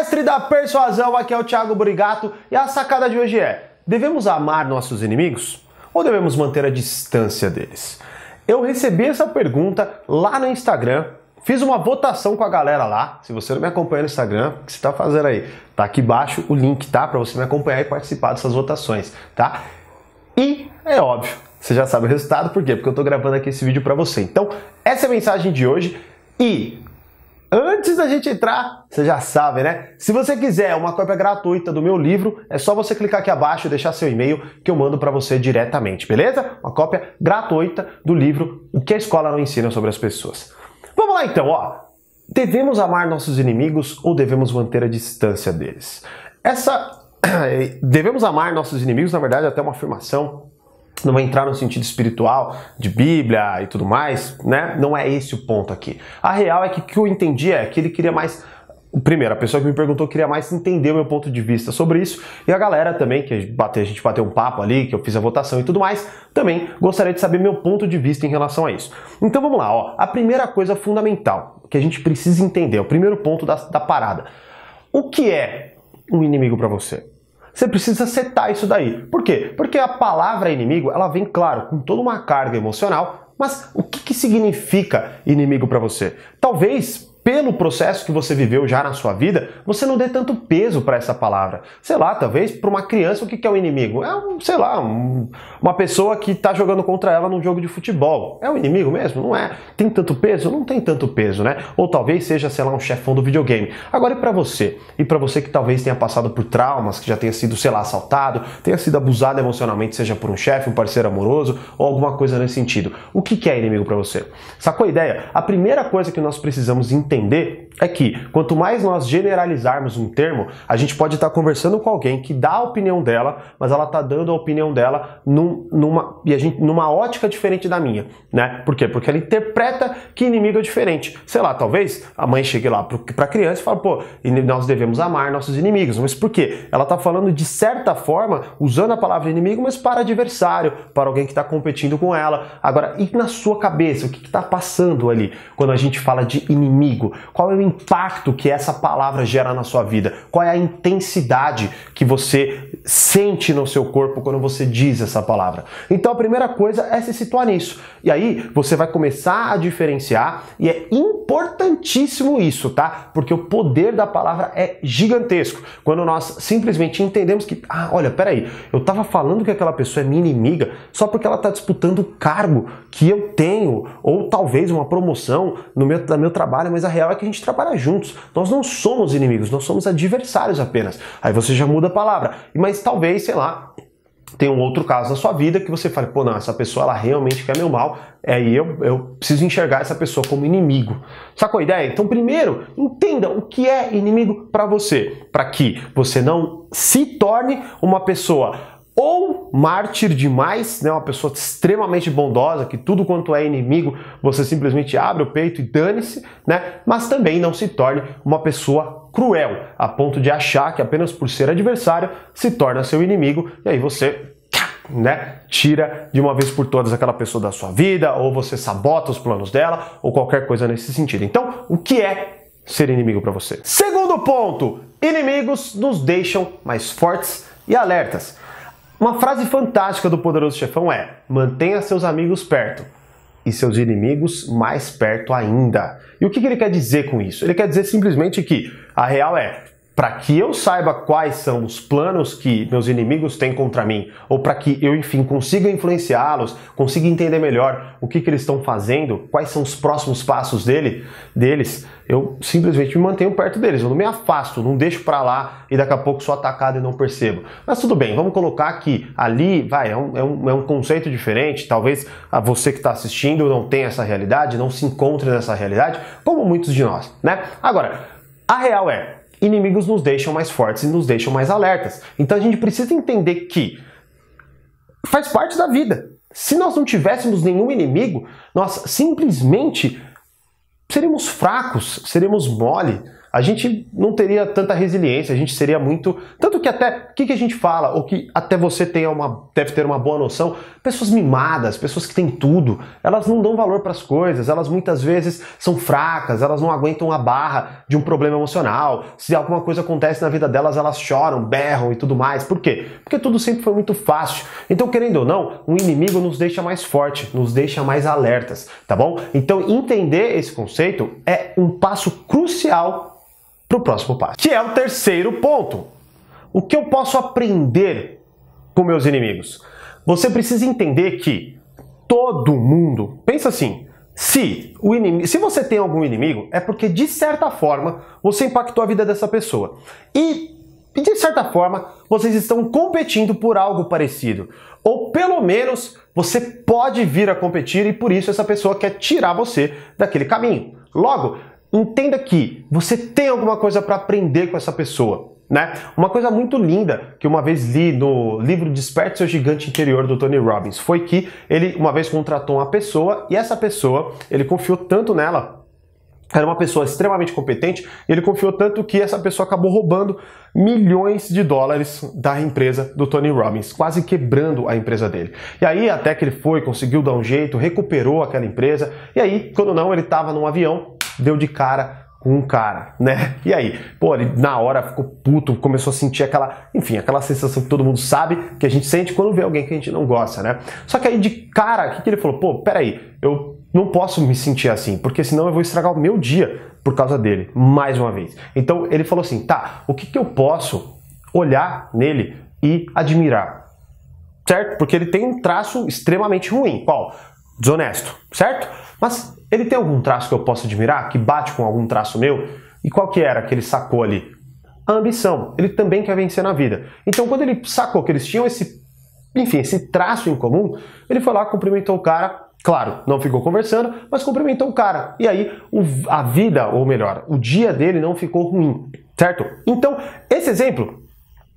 Mestre da persuasão, aqui é o Thiago Brigato e a sacada de hoje é: devemos amar nossos inimigos ou devemos manter a distância deles? Eu recebi essa pergunta lá no Instagram, fiz uma votação com a galera lá. Se você não me acompanha no Instagram, o que você está fazendo aí? Tá aqui embaixo o link, tá? Para você me acompanhar e participar dessas votações, tá? E é óbvio, você já sabe o resultado, por quê? Porque eu tô gravando aqui esse vídeo para você. Então, essa é a mensagem de hoje e antes da gente entrar, você já sabe, né? Se você quiser uma cópia gratuita do meu livro, é só você clicar aqui abaixo e deixar seu e-mail que eu mando para você diretamente, beleza? Uma cópia gratuita do livro O que a Escola Não Ensina sobre as Pessoas. Vamos lá então, ó. Devemos amar nossos inimigos ou devemos manter a distância deles? Devemos amar nossos inimigos, na verdade, é até uma afirmação. Não vai entrar no sentido espiritual, de Bíblia e tudo mais, né? Não é esse o ponto aqui. A real é que o que eu entendi é que ele queria mais... Primeiro, a pessoa que me perguntou queria mais entender o meu ponto de vista sobre isso. E a galera também, que a gente bateu um papo ali, que eu fiz a votação e tudo mais, também gostaria de saber meu ponto de vista em relação a isso. Então vamos lá, ó. A primeira coisa fundamental que a gente precisa entender, o primeiro ponto da parada. O que é um inimigo para você? Você precisa setar isso daí. Por quê? Porque a palavra inimigo, ela vem, claro, com toda uma carga emocional, mas o que significa inimigo para você? Talvez, pelo processo que você viveu já na sua vida, você não dê tanto peso para essa palavra. Sei lá, talvez para uma criança o que é um inimigo? É, uma pessoa que está jogando contra ela num jogo de futebol. É um inimigo mesmo? Não é. Tem tanto peso? Não tem tanto peso, né? Ou talvez seja, sei lá, um chefão do videogame. Agora, e para você? E para você que talvez tenha passado por traumas, que já tenha sido, sei lá, assaltado, tenha sido abusado emocionalmente, seja por um chefe, um parceiro amoroso, ou alguma coisa nesse sentido. O que é inimigo para você? Sacou a ideia? A primeira coisa que nós precisamos entender é que quanto mais nós generalizarmos um termo, a gente pode estar conversando com alguém que dá a opinião dela, mas ela está dando a opinião dela numa ótica diferente da minha, né? Por quê? Porque ela interpreta que inimigo é diferente. Sei lá, talvez a mãe chegue lá para a criança e fale, pô, nós devemos amar nossos inimigos. Mas por quê? Ela está falando de certa forma, usando a palavra inimigo, mas para adversário, para alguém que está competindo com ela. Agora, e na sua cabeça, o que está passando ali quando a gente fala de inimigo? Qual é o impacto que essa palavra gera na sua vida? Qual é a intensidade que você sente no seu corpo quando você diz essa palavra? Então a primeira coisa é se situar nisso. E aí você vai começar a diferenciar e é importantíssimo isso, tá? Porque o poder da palavra é gigantesco. Quando nós simplesmente entendemos que, olha, peraí, eu tava falando que aquela pessoa é minha inimiga só porque ela tá disputando o cargo que eu tenho, ou talvez uma promoção no meu trabalho, mas a real é que a gente trabalha juntos. Nós não somos inimigos, nós somos adversários apenas. Aí você já muda a palavra. Mas talvez, sei lá, tem um outro caso na sua vida que você fala, pô, não, essa pessoa ela realmente quer meu mal, aí eu preciso enxergar essa pessoa como inimigo. Sacou a ideia? Então, primeiro, entenda o que é inimigo para você, para que você não se torne uma pessoa ou mártir demais, né, uma pessoa extremamente bondosa, que tudo quanto é inimigo, você simplesmente abre o peito e dane-se, né, mas também não se torne uma pessoa cruel, a ponto de achar que apenas por ser adversário se torna seu inimigo, e aí você, né, tira de uma vez por todas aquela pessoa da sua vida, ou você sabota os planos dela, ou qualquer coisa nesse sentido. Então, o que é ser inimigo para você? Segundo ponto, inimigos nos deixam mais fortes e alertas. Uma frase fantástica do Poderoso Chefão é: mantenha seus amigos perto e seus inimigos mais perto ainda. E o que ele quer dizer com isso? Ele quer dizer simplesmente que a real é, para que eu saiba quais são os planos que meus inimigos têm contra mim, ou para que eu, enfim, consiga influenciá-los, consiga entender melhor o que eles estão fazendo, quais são os próximos passos deles, eu simplesmente me mantenho perto deles, eu não me afasto, não deixo para lá e daqui a pouco sou atacado e não percebo. Mas tudo bem, vamos colocar que ali, é um conceito diferente, talvez você que está assistindo não tenha essa realidade, não se encontre nessa realidade, como muitos de nós, né? Agora, a real é, inimigos nos deixam mais fortes e nos deixam mais alertas. Então a gente precisa entender que faz parte da vida. Se nós não tivéssemos nenhum inimigo, nós simplesmente seríamos fracos, seríamos mole, a gente não teria tanta resiliência, a gente seria muito... Tanto que até, o que a gente fala, ou que até você deve ter uma boa noção, pessoas mimadas, pessoas que têm tudo, elas não dão valor para as coisas, elas muitas vezes são fracas, elas não aguentam a barra de um problema emocional, se alguma coisa acontece na vida delas, elas choram, berram e tudo mais. Por quê? Porque tudo sempre foi muito fácil. Então, querendo ou não, um inimigo nos deixa mais forte, nos deixa mais alertas, tá bom? Então, entender esse conceito é um passo crucial para o próximo passo, que é o terceiro ponto. O que eu posso aprender com meus inimigos? Você precisa entender que todo mundo, pensa assim, se você tem algum inimigo, é porque de certa forma você impactou a vida dessa pessoa. E de certa forma vocês estão competindo por algo parecido. Ou pelo menos você pode vir a competir e por isso essa pessoa quer tirar você daquele caminho. Logo, entenda que você tem alguma coisa para aprender com essa pessoa, né? Uma coisa muito linda que uma vez li no livro Desperte Seu Gigante Interior do Tony Robbins foi que ele uma vez contratou uma pessoa e essa pessoa, ele confiou tanto nela, era uma pessoa extremamente competente, e ele confiou tanto que essa pessoa acabou roubando milhões de dólares da empresa do Tony Robbins, quase quebrando a empresa dele. E aí até que ele conseguiu dar um jeito, recuperou aquela empresa, e aí, quando não, ele estava num avião, deu de cara com um cara, né? E aí, pô, ele na hora ficou puto, começou a sentir aquela sensação que todo mundo sabe que a gente sente quando vê alguém que a gente não gosta, né? Só que aí de cara, o que ele falou? Pô, peraí, eu não posso me sentir assim, porque senão eu vou estragar o meu dia por causa dele, mais uma vez. Então ele falou assim, tá, o que eu posso olhar nele e admirar? Certo? Porque ele tem um traço extremamente ruim. Qual? Desonesto, certo? Mas ele tem algum traço que eu posso admirar, que bate com algum traço meu? E qual que era que ele sacou ali? A ambição. Ele também quer vencer na vida. Então quando ele sacou que eles tinham esse traço em comum, ele foi lá, cumprimentou o cara. Claro, não ficou conversando, mas cumprimentou o cara. E aí, a vida, ou melhor, o dia dele não ficou ruim, certo? Então, esse exemplo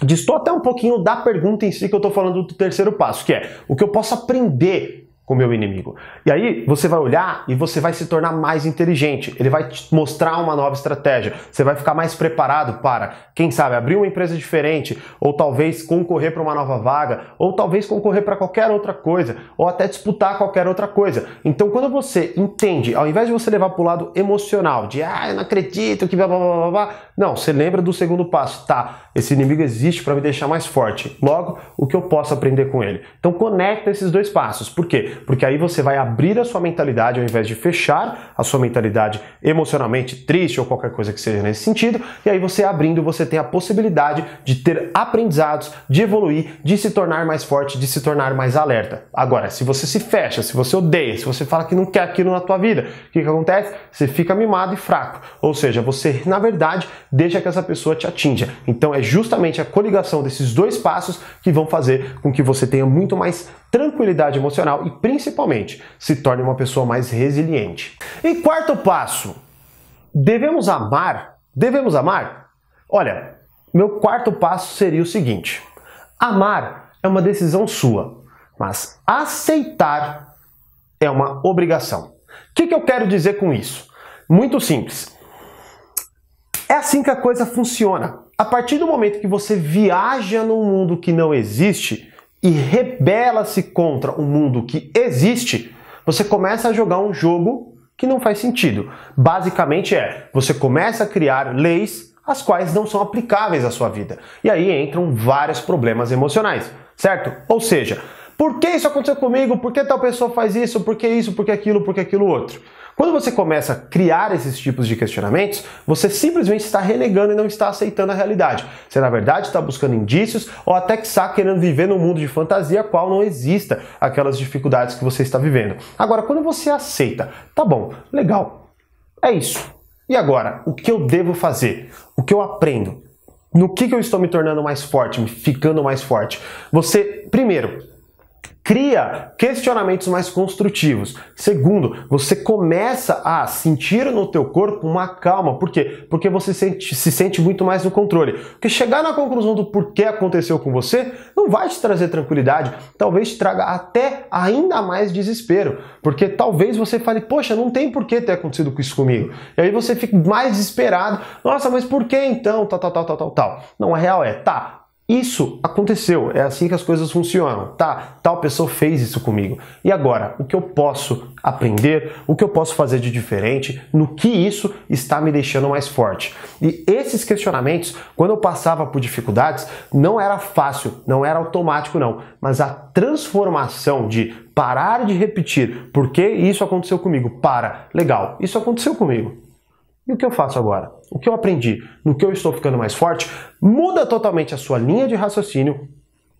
distou até um pouquinho da pergunta em si que eu tô falando do terceiro passo, que é o que eu posso aprender com o meu inimigo. E aí você vai olhar e você vai se tornar mais inteligente. Ele vai te mostrar uma nova estratégia. Você vai ficar mais preparado para, quem sabe, abrir uma empresa diferente, ou talvez concorrer para uma nova vaga, ou talvez concorrer para qualquer outra coisa, ou até disputar qualquer outra coisa. Então quando você entende, ao invés de você levar para o lado emocional, de eu não acredito que blá blá blá blá, não, você lembra do segundo passo, tá, esse inimigo existe para me deixar mais forte. Logo, o que eu posso aprender com ele? Então conecta esses dois passos. Por quê? Porque aí você vai abrir a sua mentalidade ao invés de fechar a sua mentalidade emocionalmente triste ou qualquer coisa que seja nesse sentido, e aí você abrindo, você tem a possibilidade de ter aprendizados, de evoluir, de se tornar mais forte, de se tornar mais alerta. Agora, se você se fecha, se você odeia, se você fala que não quer aquilo na tua vida, o que acontece? Você fica mimado e fraco. Ou seja, você, na verdade, deixa que essa pessoa te atinja. Então é justamente a coligação desses dois passos que vão fazer com que você tenha muito mais tranquilidade emocional e principalmente se torne uma pessoa mais resiliente. E quarto passo, devemos amar? Devemos amar? Olha, meu quarto passo seria o seguinte: amar é uma decisão sua, mas aceitar é uma obrigação. O que eu quero dizer com isso? Muito simples. É assim que a coisa funciona. A partir do momento que você viaja num mundo que não existe e rebela-se contra um mundo que existe, você começa a jogar um jogo que não faz sentido. Basicamente você começa a criar leis as quais não são aplicáveis à sua vida. E aí entram vários problemas emocionais, certo? Ou seja, por que isso aconteceu comigo? Por que tal pessoa faz isso? Por que isso? Por que aquilo? Por que aquilo outro? Quando você começa a criar esses tipos de questionamentos, você simplesmente está renegando e não está aceitando a realidade. Você, na verdade, está buscando indícios ou até que está querendo viver num mundo de fantasia qual não exista aquelas dificuldades que você está vivendo. Agora, quando você aceita, tá bom, legal, é isso. E agora, o que eu devo fazer? O que eu aprendo? No que eu estou me tornando mais forte, me ficando mais forte? Você, primeiro, cria questionamentos mais construtivos. Segundo, você começa a sentir no teu corpo uma calma. Por quê? Porque você se sente muito mais no controle. Porque chegar na conclusão do porquê aconteceu com você não vai te trazer tranquilidade, talvez te traga até ainda mais desespero. Porque talvez você fale, poxa, não tem porquê ter acontecido isso comigo. E aí você fica mais desesperado. Nossa, mas por que então? Tal. Não, a real é, tá. Isso aconteceu, é assim que as coisas funcionam, tá? Tal pessoa fez isso comigo. E agora, o que eu posso aprender, o que eu posso fazer de diferente, no que isso está me deixando mais forte? E esses questionamentos, quando eu passava por dificuldades, não era fácil, não era automático não, mas a transformação de parar de repetir, por que isso aconteceu comigo? Legal, isso aconteceu comigo. E o que eu faço agora? O que eu aprendi? No que eu estou ficando mais forte? Muda totalmente a sua linha de raciocínio,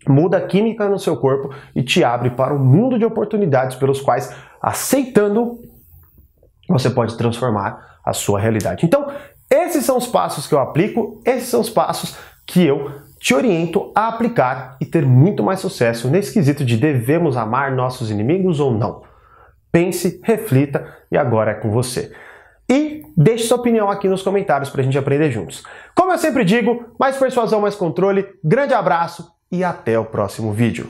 muda a química no seu corpo e te abre para um mundo de oportunidades pelos quais, aceitando, você pode transformar a sua realidade. Então, esses são os passos que eu aplico, esses são os passos que eu te oriento a aplicar e ter muito mais sucesso nesse quesito de devemos amar nossos inimigos ou não. Pense, reflita e agora é com você. E deixe sua opinião aqui nos comentários para a gente aprender juntos. Como eu sempre digo, mais persuasão, mais controle. Grande abraço e até o próximo vídeo.